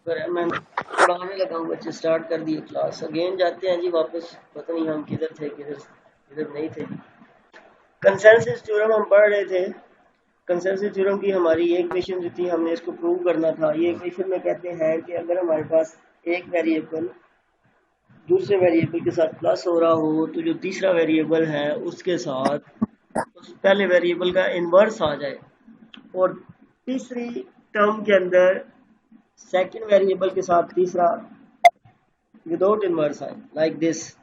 शुक्र है मैं पढ़ाने लगा हूँ, बच्चे स्टार्ट कर दिए क्लास। अगेन जाते हैं जी वापस, पता नहीं हम किधर थे किधर किधर नहीं थे। कंसेंसस थ्योरम हम पढ़ रहे थे। कंसेंसस थ्योरम की हमारी एक इक्वेशन जो थी, हमने इसको प्रूव करना था। ये इक्वेशन में कहते हैं कि अगर हमारे पास एक वेरिएबल दूसरे वेरिएबल के साथ प्लस हो रहा हो, तो जो तीसरा वेरिएबल है उसके साथ उस पहले वेरिएबल का इन्वर्स आ जाए, और तीसरी टर्म के अंदर सेकंड वेरिएबल के साथ तीसरा विदाउट इन्वर्स आए, लाइक दिस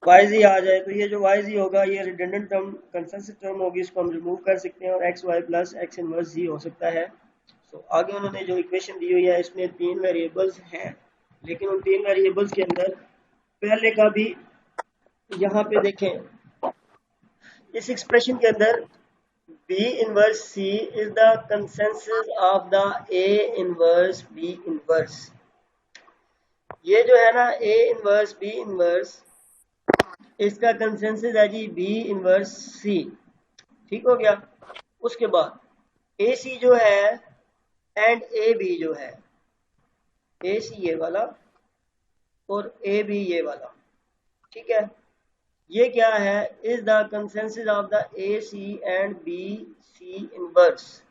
वाई जी आ जाए। तो ये जो वाई जी होगा ये रिडंडेंट टर्म कंसेंसस टर्म होगी, इसको हम रिमूव कर सकते हैं और x y plus x inverse g हो सकता है। तो आगे उन्होंने जो इक्वेशन दी हुई है इसमें तीन वेरिएबल्स हैं, लेकिन उन तीन वेरिएबल्स के अंदर पहले का भी यहाँ पे देखें, इस एक्सप्रेशन के अंदर B inverse C is the consensus of the A inverse B inverse. ये जो है ना A इनवर्स B इनवर्स, इसका कंसेंसस है जी B इनवर्स C। ठीक हो गया। उसके बाद AC जो है एंड AB जो है, AC ये वाला और AB ये वाला, ठीक है। ये क्या है, is the consensus of the AC and BC inverse.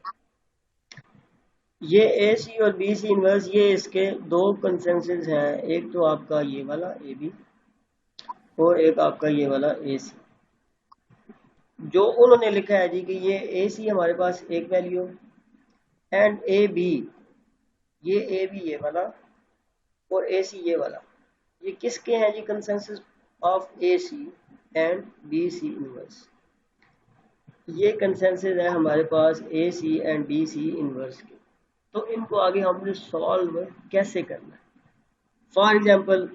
ये AC और BC इनवर्स ये इसके दो कंसेंसस हैं, एक तो आपका ये वाला AB और एक आपका ये वाला AC। जो उन्होंने लिखा है जी कि ये AC हमारे पास एक वैल्यू एंड AB, ये AB ये वाला और AC ये वाला, ये किसके हैं जी, consensus of AC and BC inverse. ये कंसेंसस है हमारे पास AC एंड BC इनवर्स के। तो इनको आगे हमने सॉल्व कैसे करना है। फॉर एग्जांपल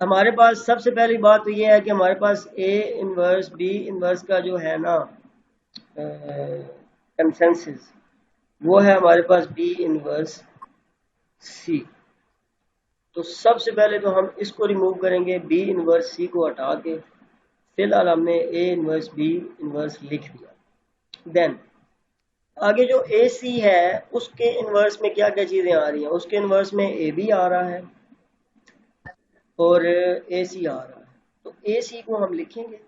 हमारे पास सबसे पहली बात तो ये है कि हमारे पास A इनवर्स B इनवर्स का जो है ना कंसेंसस, वो है हमारे पास B इनवर्स C। तो सबसे पहले तो हम इसको रिमूव करेंगे, B इनवर्स C को हटा के। फिलहाल हमने A इनवर्स B इनवर्स लिख दिया। देन आगे जो AC है उसके इनवर्स में क्या क्या चीजें आ रही हैं, उसके इनवर्स में AB आ रहा है और AC आ रहा है। तो AC को हम लिखेंगे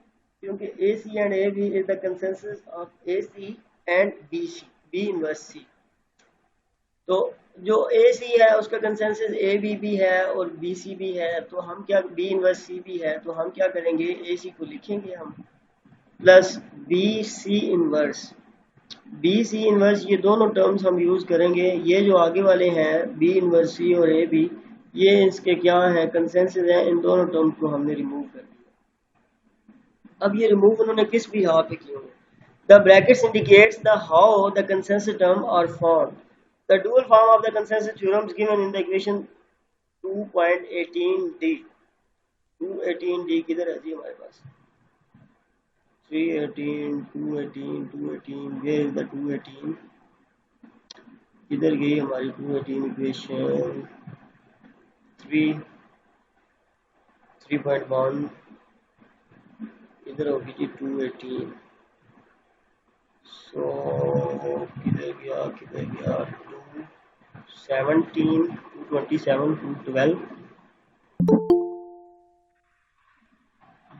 क्योंकि AC and AB is the consensus of AC and BC, B inverse C। तो जो AC है उसका कंसेंसस AB भी है और BC भी है, तो हम क्या, B इनवर्स C भी है, तो हम क्या करेंगे, AC को लिखेंगे हम plus BC inverse. BC inverse ये दोनों टर्म्स हम यूज करेंगे। ये जो आगे वाले हैं B इनवर्स C और AB, ये इसके क्या हैं, कंसेंसस हैं। इन दोनों टर्म्स को हमने रिमूव कर दिया। अब ये रिमूव उन्होंने किस भी हाथ पे किए हैं। The brackets indicates the how the consensus term are formed. The dual form of the consensus theorem is given in the equation 2.18d। 218d किधर है जी हमारे पास, 318 218 218, where is the 218, किधर गई हमारी 218 इक्वेशन, 3.1 इधर होगी जी 218। सो किधर गया 217 227 212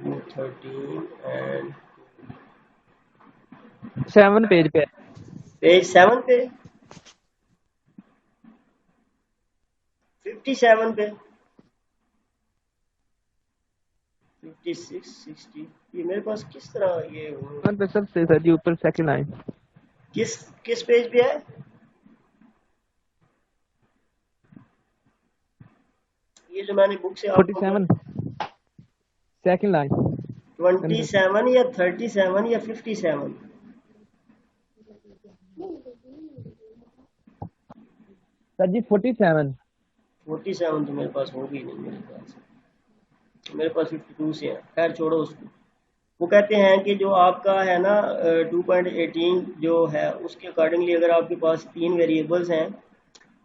213 एंड 7 पेज पे, पेज 7 पे 57 पे 56 60। ये मेरे पास किस तरह ये पे सबसे सर जी ऊपर सेकंड लाइन। किस किस पेज पे है, ये जो मैंने बुक से आपको 47 सेकंड लाइन 27 या 37 या 57, सर जी 47। 47 तो मेरे पास होगी नहीं मेरे पास, मेरे पास 52 से है। खैर छोड़ो उसको। वो कहते हैं कि जो आपका है ना 2.18 जो है उसके अकॉर्डिंगली अगर आपके पास तीन वेरिएबल्स हैं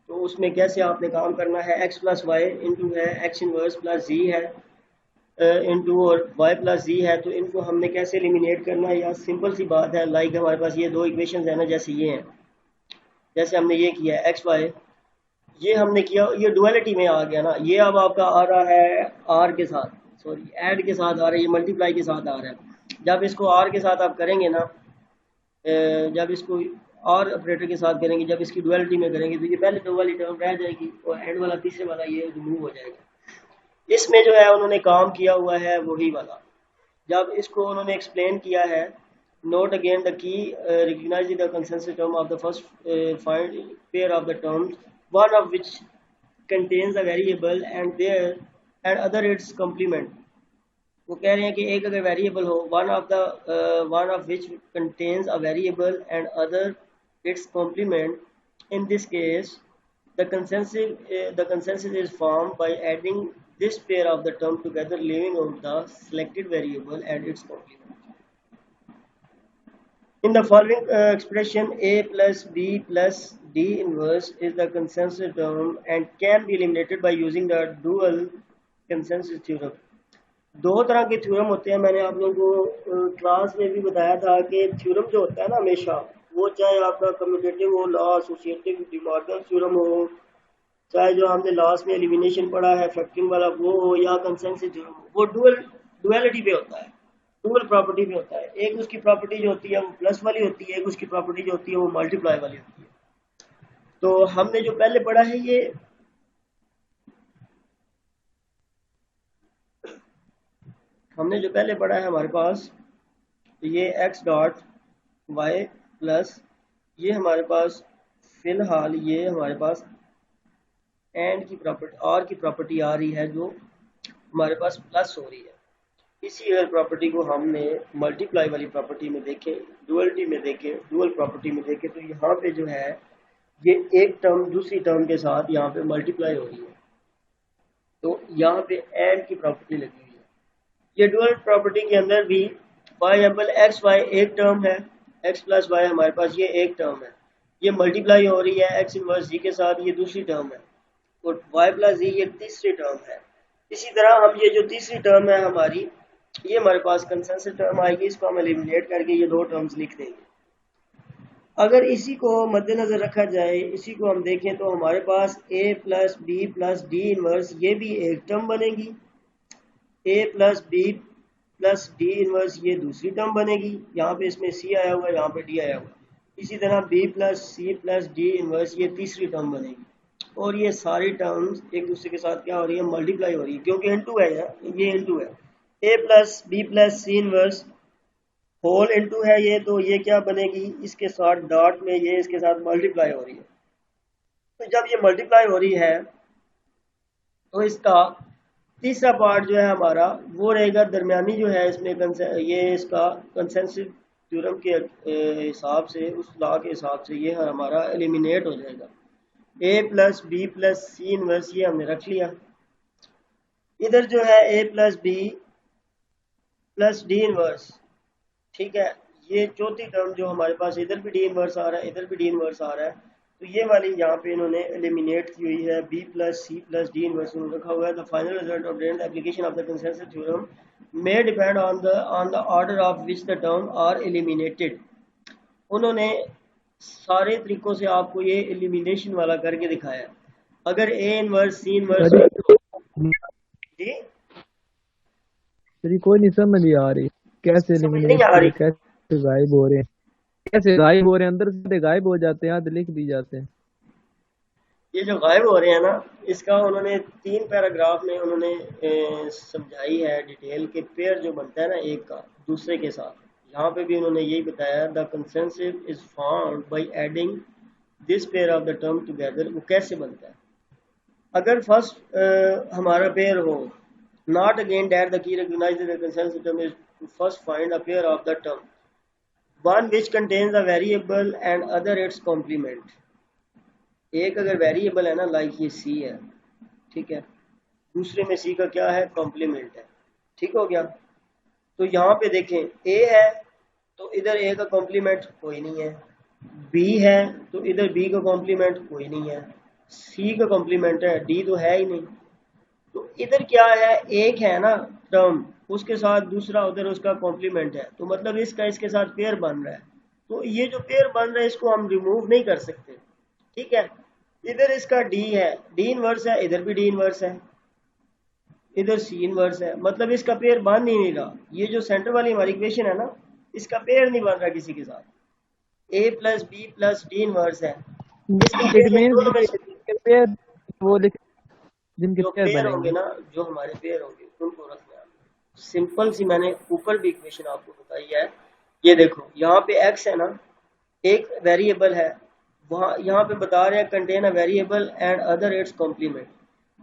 तो उसमें कैसे आपने काम करना है, x प्लस वाई इंटू है x इनवर्स प्लस जी है इंटू और y प्लस जी है, तो इनको हमने कैसे एलिमिनेट करना है। या सिंपल सी बात है, लाइक हमारे पास ये दो इक्वेशन है ना, जैसे ये हैं, जैसे हमने ये किया है एक्स वाई, ये हमने किया, ये डुअलिटी में आ गया ना, ये अब आपका आ रहा है आर के साथ, सॉरी ऐड के साथ आ रहा है, ये मल्टीप्लाई के साथ आ रहा है। जब इसको आर के साथ आप करेंगे ना, जब इसको और ऑपरेटर के साथ करेंगे, जब इसकी डुअलिटी में करेंगे, तो ये पहले दो वाली टर्म रह जाएगी और एंड वाला तीसरे वाला ये रिमूव हो जाएगा। इसमें जो है उन्होंने काम किया हुआ है वही वाला, जब इसको उन्होंने एक्सप्लेन किया है, note again the key recognize the consensus term of the first find pair of the terms one of which contains a variable and there and other its complement. वो कह रहे हैं कि एक अगर वेरिएबल हो, one of which contains a variable and other its complement, in this case the consensus is formed by adding this pair of the term together, leaving out the selected variable and its complement. In the following expression, a plus b plus d inverse is the consensus term and can be eliminated by using the dual consensus theorem. दो तरह के theorem होते हैं, मैंने आप लोगों को class में भी बताया था कि थ्योरम जो होता है ना, हमेशा वो चाहे आपका कम्यूटेटिव हो, लॉ एसोसिएटिव, डिमॉर्गन थ्योरम हो, चाहे जो हमने लास्ट में एलिमिनेशन पढ़ा है फैक्टरिंग वाला वो हो, या कंसेंसस थ्योरम हो, वो डुअलिटी पे होता है, डुअल प्रॉपर्टी पे होता है। एक उसकी प्रॉपर्टी जो होती है वो प्लस वाली होती है, एक उसकी प्रॉपर्टी जो होती है वो मल्टीप्लाई वाली होती है। तो हमने जो पहले पढ़ा है ये हमारे पास ये x डॉट y प्लस, ये हमारे पास फिलहाल ये हमारे पास एंड की प्रॉपर्टी, और की प्रॉपर्टी आ रही है जो हमारे पास प्लस हो रही है। इसी अगर प्रॉपर्टी को हमने मल्टीप्लाई वाली प्रॉपर्टी में देखें, डुअलिटी में देखें, डुअल प्रॉपर्टी में देखें, तो यहाँ पे जो है ये एक टर्म दूसरी टर्म के साथ यहाँ पे मल्टीप्लाई हो रही है, तो यहाँ पे एंड की प्रॉपर्टी लगी हुई है। ये डुअल प्रॉपर्टी के अंदर भी फॉर एग्जाम्पल एक्स वाई एक टर्म है, एक्स प्लस वाई हमारे पास ये एक टर्म है, ये मल्टीप्लाई हो रही है एक्स इनवर्स जी के साथ, ये दूसरी टर्म है, और वाई प्लस जी ये तीसरी टर्म है। इसी तरह हम ये जो तीसरी टर्म है हमारी, ये हमारे पास कंसेंसस टर्म आएगी, इसको हम एलिमिनेट करके ये दो टर्म्स लिख देंगे। अगर इसी को मद्देनजर रखा जाए, इसी को हम देखें, तो हमारे पास a plus B plus D inverse ये भी एक टर्म बनेगी, a plus B plus D inverse ये दूसरी टर्म बनेगी, यहाँ पे इसमें c आया हुआ है, यहाँ पे d आया हुआ है। इसी तरह b plus C plus D inverse ये तीसरी टर्म बनेगी, और ये सारी टर्म्स एक दूसरे के साथ क्या हो रही है, मल्टीप्लाई हो रही है, क्योंकि इनटू है ये इनटू है। a plus B plus C inverse whole into है ये, तो ये क्या बनेगी, इसके साथ डॉट में ये इसके साथ मल्टीप्लाई हो रही है। तो जब ये मल्टीप्लाई हो रही है तो इसका तीसरा पार्ट जो है हमारा वो रहेगा दरमियानी जो है इसमें, ये इसका कंसेंसस थ्योरम के हिसाब से, उस लॉ के हिसाब से ये हमारा एलिमिनेट हो जाएगा। a plus B plus C inverse ये हमने रख लिया, इधर जो है a plus B plus D inverse, ठीक है, ये चौथी टर्म जो हमारे पास इधर भी डी इनवर्स आ रहा है, इधर भी डी इनवर्स आ रहा है, तो ये वाली यहाँ पे इन्होंने एलिमिनेट की हुई है, b plus C plus D inverse रखा हुआ है। The final result of the application of the consensus theorem may depend on the order of which the term are eliminated. उन्होंने सारे तरीकों से आपको ये एलिमिनेशन वाला करके दिखाया। अगर a इनवर्स सी इनवर्स जी तेरी कोई नहीं समझ नहीं आ रही, कैसे समझ एलिमिनेट नहीं आ रही, कैसे गायब हो रहे हैं, कैसे गायब हो रहे हैं, अंदर से गायब हो जाते हैं, आधे लिख दी जाते हैं। ये जो गायब हो रहे हैं ना, इसका उन्होंने 3 पैराग्राफ में उन्होंने समझाई है डिटेल के, पेयर जो बनता है ना एक का दूसरे के साथ, यहाँ पे भी उन्होंने यही बताया, the consensus is found by adding this pair of the term together. वो कैसे बनता है, अगर फर्स्ट हमारा पेयर हो, not again that the key recognize the consensus term is to first find a pair of the term one which contains a variable and other its complement. एक अगर variable है ना, लाइक ये सी है, ठीक है, दूसरे में सी का क्या है, कॉम्प्लीमेंट है, ठीक हो गया। तो यहाँ पे देखें ए है तो इधर ए का कॉम्प्लीमेंट कोई नहीं है, बी है तो इधर बी का कॉम्प्लीमेंट कोई नहीं है, सी का कॉम्प्लीमेंट है, डी तो है ही नहीं। तो इधर क्या है, एक है ना टर्म, उसके साथ दूसरा उधर उसका कॉम्प्लीमेंट है, तो मतलब इसका इसके साथ पेयर बन रहा है। तो ये जो पेयर बन रहा है इसको हम रिमूव नहीं कर सकते, ठीक है, इधर इसका डी है, डी इनवर्स है, इधर भी डी इनवर्स है, इधर सी इनवर्स है, मतलब इसका पेयर बन नहीं रहा। ये जो सेंटर वाली हमारी इक्वेशन है ना, इसका पेयर नहीं बन रहा किसी के साथ। A plus B plus D inverse है, इसका इट पेयर इन मींस दोनों में पेयर वो लिख जिनके जो पेयर पेयर होंगे बनेंगे। ना, जो हमारे पेयर होंगे उनको रखना है। सिंपल सी मैंने ऊपर भी इक्वेशन आपको बताई है। ये देखो यहाँ पे एक्स है ना, एक वेरिएबल है, वहाँ यहाँ पे बता रहे हैं contain a variable and other its complement.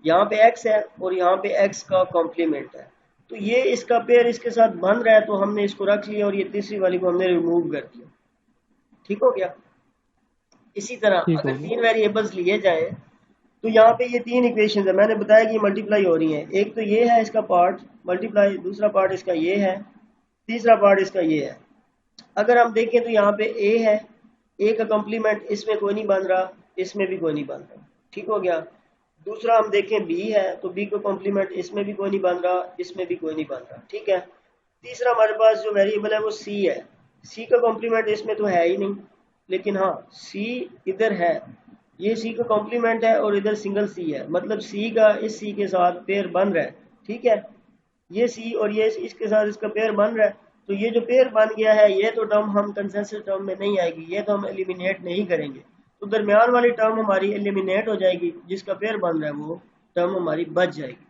यहाँ पे एक्स है और यहाँ पे एक्स का कॉम्प्लीमेंट है, तो ये इसका पेयर इसके साथ बन रहा है, तो हमने इसको रख लिया और ये तीसरी वाली को हमने रिमूव कर दिया। ठीक हो गया। इसी तरह ठीक अगर हो गया। तीन वेरिएबल्स लिए जाए तो यहाँ पे ये तीन इक्वेशन है, मैंने बताया कि मल्टीप्लाई हो रही है। एक तो ये है इसका पार्ट मल्टीप्लाई, दूसरा पार्ट इसका ये है, तीसरा पार्ट इसका ये है। अगर हम देखें तो यहाँ पे ए है, ए का कॉम्प्लीमेंट इसमें कोई नहीं बन रहा, इसमें भी कोई नहीं बन रहा। ठीक हो गया। दूसरा हम देखें बी है, तो बी का कॉम्प्लीमेंट इसमें भी कोई नहीं बन रहा, इसमें भी कोई नहीं बन रहा। ठीक है। तीसरा हमारे पास जो वेरिएबल है वो सी है, सी का कॉम्प्लीमेंट इसमें तो है ही नहीं, लेकिन हाँ सी इधर है, ये सी का कॉम्प्लीमेंट है और इधर सिंगल सी है, मतलब सी का इस सी के साथ पेयर बन रहा है। ठीक है। ये सी और ये इसके साथ इसका पेयर बन रहा है, तो ये जो पेयर बन गया है ये तो टर्म हम कंसेंसस टर्म में नहीं आएगी, ये तो हम एलिमिनेट नहीं करेंगे, तो दरमियान वाली टर्म हमारी एलिमिनेट हो जाएगी, जिसका पेयर बन रहा है वो टर्म हमारी बच जाएगी।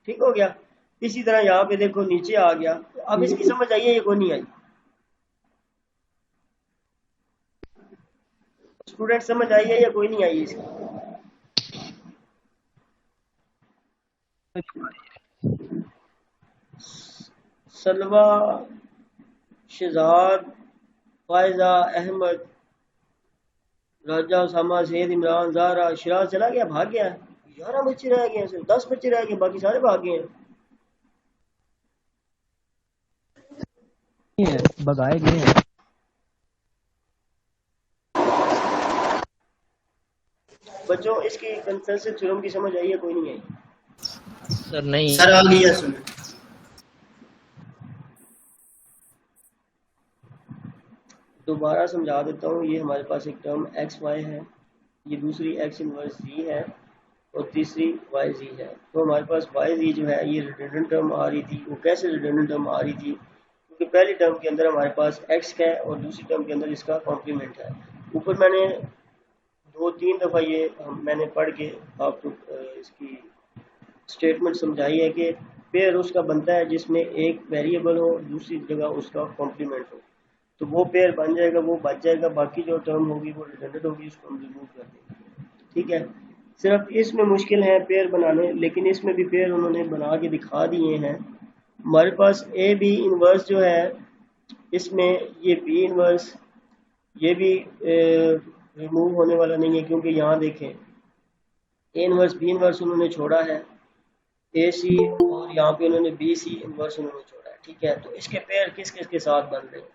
ठीक हो गया। इसी तरह यहाँ पे देखो नीचे आ गया, तो अब इसकी समझ आई है ये कोई नहीं आई? स्टूडेंट समझ आई है या कोई नहीं आई इसकी? सलवा, शहजाद, फायजा, अहमद, राजा, उसामा, सैयद, इमरान, ज़ारा, शिराज चला गया, भाग गया। 11 बच्चे रह गए, सिर्फ 10 बच्चे रह गए, बाकी सारे भाग गए हैं। नहीं है, भगाए गए हैं। बच्चों इसकी कंसेंसस थ्योरम की समझ आई है कोई नहीं आई? सर नहीं। सर आ गई है सुन। दोबारा समझा देता हूँ। ये हमारे पास एक टर्म एक्स वाई है, ये दूसरी एक्स इनवर्स जी है और तीसरी वाई जी है। तो हमारे पास वाई जी जो है ये रिडंडेंट टर्म आ रही थी। वो कैसे रिडंडेंट टर्म आ रही थी? क्योंकि पहली टर्म के अंदर हमारे पास एक्स है और दूसरी टर्म के अंदर इसका कॉम्प्लीमेंट है। ऊपर मैंने 2-3 दफ़ा ये मैंने पढ़ के आपको इसकी स्टेटमेंट समझाई है कि पेयर उसका बनता है जिसमें एक वेरिएबल हो, दूसरी जगह उसका कॉम्प्लीमेंट हो, तो वो पेयर बन जाएगा, वो बच जाएगा। बाकी जो टर्म होगी वो रिडंडेंट होगी, उसको हम रिमूव कर देंगे। ठीक है। सिर्फ इसमें मुश्किल है पेयर बनाने, लेकिन इसमें भी पेयर उन्होंने बना के दिखा दिए हैं। हमारे पास ए बी इनवर्स जो है, इसमें ये बी इनवर्स ये भी रिमूव होने वाला नहीं है, क्योंकि यहाँ देखें ए इनवर्स बी इनवर्स उन्होंने छोड़ा है, ए सी, और यहाँ पे उन्होंने बी सी इनवर्स उन्होंने छोड़ा है। ठीक है। तो इसके पेयर किस किस के साथ बन रहे हैं?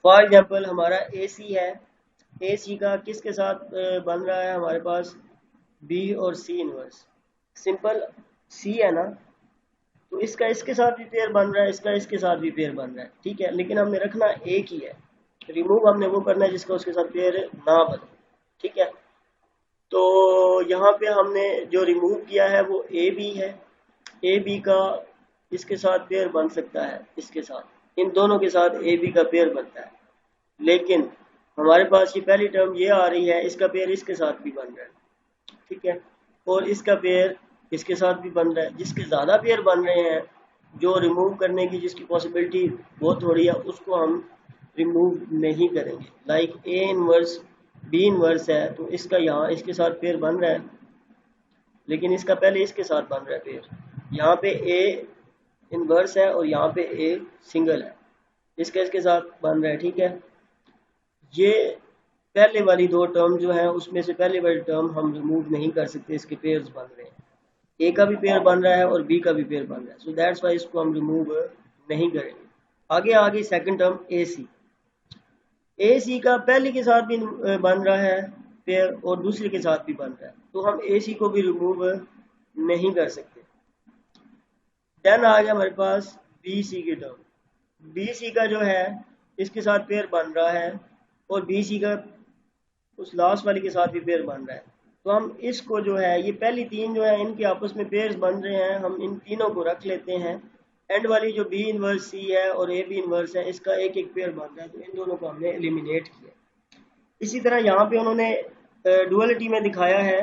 फॉर एग्जाम्पल हमारा ए सी है, ए सी का किसके साथ बन रहा है? हमारे पास बी और सी इनवर्स। सिंपल सी है ना, तो इसका इसके साथ भी पेयर बन रहा है, इसका इसके साथ भी पेयर बन रहा है। ठीक है। लेकिन हमने रखना एक ही है, रिमूव हमने वो करना है जिसका उसके साथ पेयर ना बने। ठीक है। तो यहाँ पे हमने जो रिमूव किया है वो ए बी है, ए बी का इसके साथ पेयर बन सकता है, इसके साथ, इन दोनों के साथ ए बी का पेयर बनता है। लेकिन हमारे पास ये पहली टर्म ये आ रही है, इसका पेयर इसके साथ भी बन रहा है। ठीक है। और इसका पेयर इसके साथ भी बन रहा है। जिसके ज़्यादा पेयर बन रहे हैं, जो रिमूव करने की जिसकी पॉसिबिलिटी बहुत थोड़ी है, उसको हम रिमूव नहीं करेंगे। Like A inverse B inverse है, तो इसका यहाँ इसके साथ पेयर बन रहा है, लेकिन इसका पहले इसके साथ बन रहा है पेयर। यहाँ पे ए इनवर्स है और यहाँ पे ए सिंगल है, इसका इसके साथ बन रहा है। ठीक है। ये पहले वाली दो टर्म जो है, उसमें से पहले वाली टर्म हम रिमूव नहीं कर सकते, इसके पेयर्स बन रहे हैं। ए का भी पेयर बन रहा है और बी का भी पेयर बन रहा है, सो दैट्स वाई इसको हम रिमूव नहीं करेंगे। आगे आगे second term A C, A सी का पहले के साथ भी बन रहा है पेयर और दूसरे के साथ भी बन रहा है, तो हम ए सी को भी रिमूव नहीं कर सकते। देन आ गया हमारे पास बी सी की टर्म। बी सी का जो है इसके साथ पेयर बन रहा है और बी सी का उस लास्ट वाली के साथ भी पेयर बन रहा है, तो हम इसको जो है, ये पहली तीन जो है इनके आपस में पेयर्स बन रहे हैं, हम इन तीनों को रख लेते हैं। एंड वाली जो बी इनवर्स सी है और ए बी इनवर्स है, इसका एक एक पेयर बन रहा है, तो इन दोनों को हमने एलिमिनेट किया। इसी तरह यहाँ पे उन्होंने डुअलिटी में दिखाया है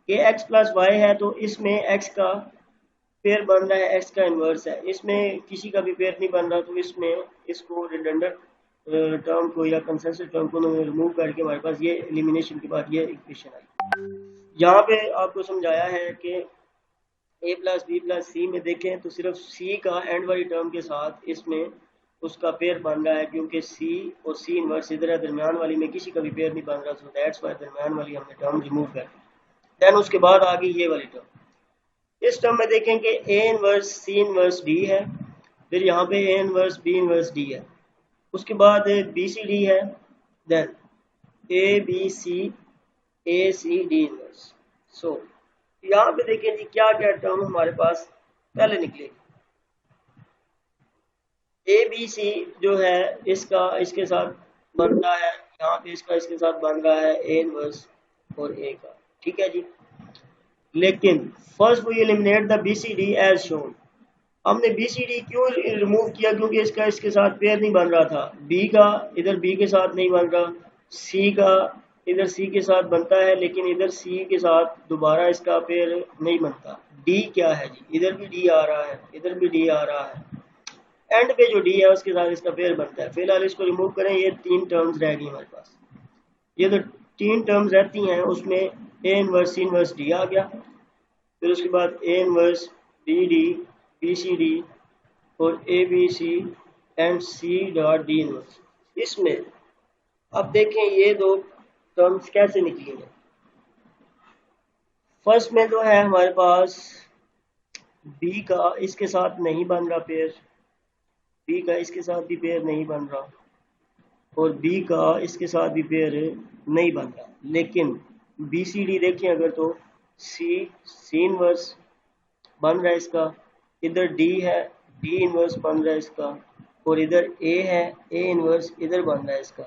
कि x प्लस वाई है, तो इसमें x का पेयर बन रहा है, x का इन्वर्स है, इसमें किसी का भी पेयर नहीं बन रहा, तो इसमें इसको रिडंडेंट टर्म को या कंसेंसस टर्म को रिमूव करके हमारे पास ये एलिमिनेशन के बाद ये इक्वेशन आई। यहाँ पे आपको समझाया है कि a प्लस बी प्लस सी में देखें तो सिर्फ c का एंड वाली टर्म के साथ इसमें उसका पेयर बन रहा है, क्योंकि c और c इनवर्स इधर है, दरमियान वाली में किसी का भी पेयर नहीं बन रहा, सो दैट्स वाई दरमियान वाली हमने टर्म रिमूव कर दी। देन उसके बाद आ गई ये वाली टर्म। इस टर्म में देखें कि a inverse c inverse d है, फिर यहाँ पे a inverse b inverse d है, उसके बाद बी सी डी है, then A B C A C D inverse. So यहाँ पे देखें जी क्या क्या टर्म हमारे पास पहले निकलेगी। ए बी सी जो है इसका इसके साथ बन रहा है, यहाँ पे इसका इसके साथ बन रहा है ए इनवर्स और ए का, ठीक है जी। लेकिन first we eliminate the B C D as shown. हमने बी सी डी क्यों रिमूव किया, क्योंकि इसका इसके साथ पेयर नहीं बन रहा था, बी का इधर बी के साथ नहीं बन रहा, सी का इधर सी के साथ बनता है, लेकिन इधर सी के साथ दोबारा इसका पेयर नहीं बनता। डी क्या है जी, इधर भी डी आ रहा है, इधर भी डी आ रहा है, एंड पे जो डी है उसके साथ इसका पेयर बनता है। फिलहाल इसको रिमूव करें, ये तीन टर्म्स रह गई हमारे पास। ये तो तीन टर्म्स रहती हैं, उसमें A inverse C inverse D आ गया, फिर उसके बाद A inverse D D B C D और A B C and C dot D inverse. इसमें अब देखें ये दो टर्म्स कैसे निकली हैं। फर्स्ट में तो है हमारे पास बी का इसके साथ नहीं बन रहा पेयर, बी का इसके साथ भी पेयर नहीं बन रहा, और बी का इसके साथ भी पेयर नहीं बन रहा। लेकिन बी सी डी देखें अगर, तो सी इनवर्स बन रहा है इसका, इधर डी है, डी इनवर्स बन रहा है इसका, और इधर ए है, ए इनवर्स इधर बन रहा है इसका।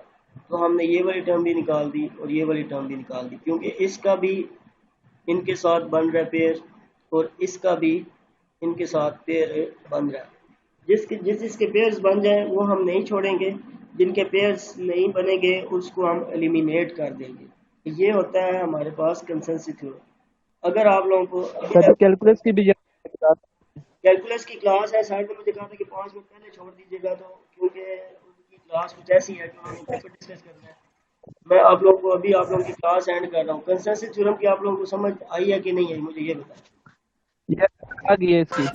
तो हमने ये वाली टर्म भी निकाल दी और ये वाली टर्म भी निकाल दी, क्योंकि इसका भी इनके साथ बन रहा है पेयर और इसका भी इनके साथ पेयर बन रहा है। जिसके पेयर्स बन जाए वो हम नहीं छोड़ेंगे, जिनके पेयर्स नहीं बनेंगे उसको हम एलिमिनेट कर देंगे। ये होता है हमारे पास कंसेंसस थ्योरम। अगर आप लोगों को कैलकुलस की भी कैलकुलस की क्लास है, साइड में मुझे कहा था कि 5 मिनट पहले छोड़ दीजिएगा, तो क्योंकि उनकी क्लास कुछ ऐसी है कि उन्होंने पेपर डिस्कस करना है। मैं आप लोगों को अभी आप लोगों की क्लास एंड कर रहा हूँ। कंसेंसस थ्योरम की आप लोगों को समझ आई है कि नहीं आई, मुझे ये बताएं। आ गई है इसकी